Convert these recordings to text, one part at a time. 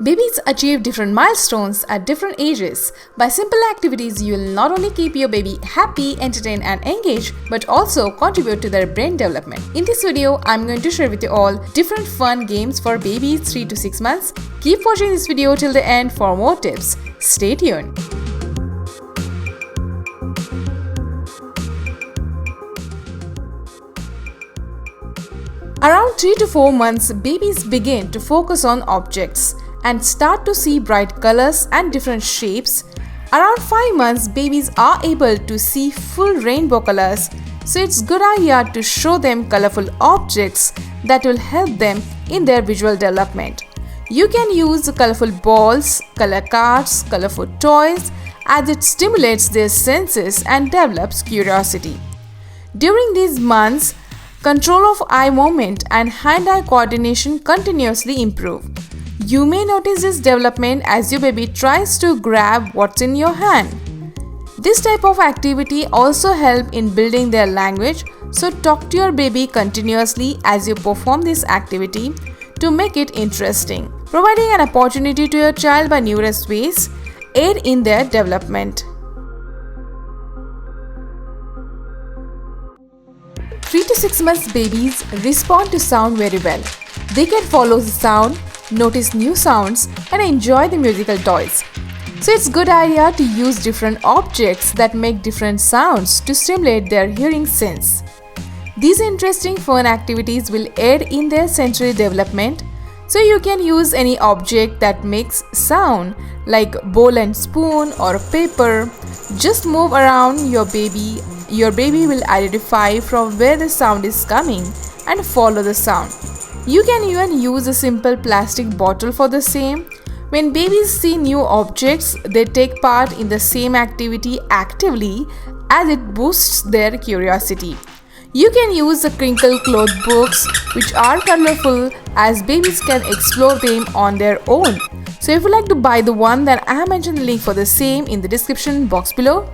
Babies achieve different milestones at different ages. By simple activities, you will not only keep your baby happy, entertained and engaged, but also contribute to their brain development. In this video, I'm going to share with you all different fun games for babies 3 to 6 months. Keep watching this video till the end for more tips. Stay tuned. Around 3 to 4 months, babies begin to focus on objects and start to see bright colors and different shapes. Around 5 months, babies are able to see full rainbow colors, so it's good idea to show them colorful objects that will help them in their visual development. You can use colorful balls, color cards, colorful toys as it stimulates their senses and develops curiosity. During these months, control of eye movement and hand-eye coordination continuously improve. You may notice this development as your baby tries to grab what's in your hand. This type of activity also helps in building their language, so talk to your baby continuously as you perform this activity to make it interesting. Providing an opportunity to your child by numerous ways aid in their development. 3 to 6 months babies respond to sound very well. They can follow the sound, notice new sounds and enjoy the musical toys. So it's good idea to use different objects that make different sounds to stimulate their hearing sense. These interesting fun activities will aid in their sensory development. So you can use any object that makes sound like bowl and spoon or paper. Just move around your baby. Your baby will identify from where the sound is coming and follow the sound. You can even use a simple plastic bottle for the same. When babies see new objects, they take part in the same activity actively as it boosts their curiosity. You can use the crinkle cloth books which are colorful as babies can explore them on their own. So if you like to buy the one, then I have mentioned the link for the same in the description box below.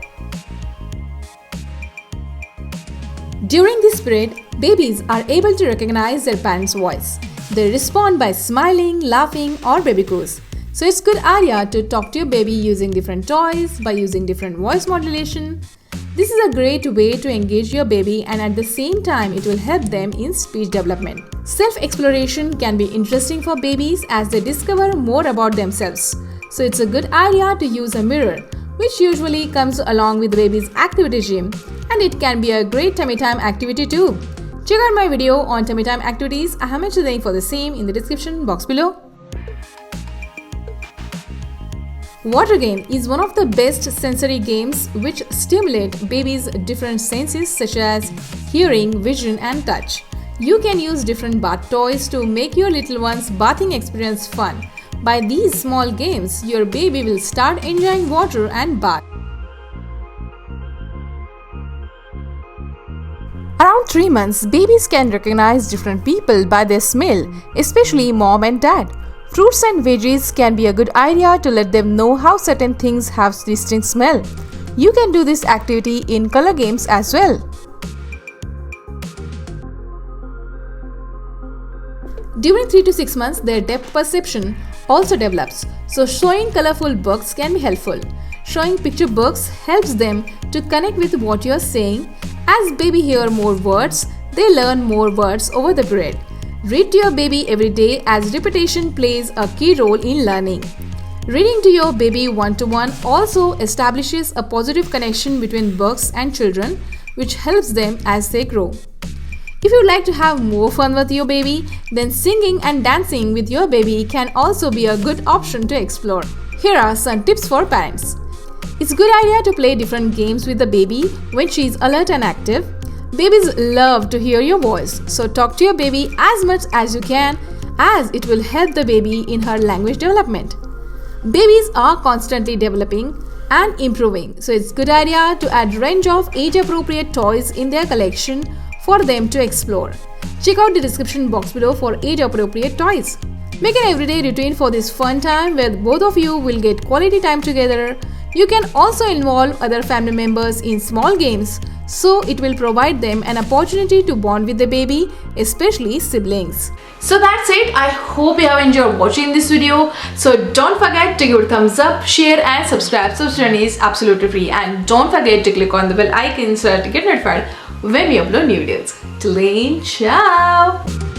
During this period, babies are able to recognize their parents' voice. They respond by smiling, laughing or baby coos. So it's good idea to talk to your baby using different toys, by using different voice modulation. This is a great way to engage your baby and at the same time it will help them in speech development. Self-exploration can be interesting for babies as they discover more about themselves. So it's a good idea to use a mirror, which usually comes along with the baby's activity gym, and it can be a great tummy time activity too. Check out my video on tummy time activities. I have mentioned the link for the same in the description box below. Water game is one of the best sensory games which stimulate babies' different senses such as hearing, vision and touch. You can use different bath toys to make your little one's bathing experience fun. By these small games, your baby will start enjoying water and bath. Around 3 months, babies can recognize different people by their smell, especially mom and dad. Fruits and veggies can be a good idea to let them know how certain things have distinct smell. You can do this activity in color games as well. During 3 to 6 months, their depth perception also develops, so showing colorful books can be helpful. Showing picture books helps them to connect with what you are saying. As baby hear more words, they learn more words over the period. Read to your baby every day as repetition plays a key role in learning. Reading to your baby one-to-one also establishes a positive connection between books and children, which helps them as they grow. If you like to have more fun with your baby, then singing and dancing with your baby can also be a good option to explore. Here are some tips for parents. It's a good idea to play different games with the baby when she is alert and active. Babies love to hear your voice, so talk to your baby as much as you can as it will help the baby in her language development. Babies are constantly developing and improving, so it's a good idea to add range of age-appropriate toys in their collection for them to explore. Check out the description box below for age-appropriate toys. Make an everyday routine for this fun time where both of you will get quality time together. You can also involve other family members in small games so it will provide them an opportunity to bond with the baby, especially siblings. So that's it. I hope you have enjoyed watching this video. So don't forget to give it a thumbs up, share and subscribe. Subscription is absolutely free, and don't forget to click on the bell icon so that you get notified when we upload new videos. Till then, ciao!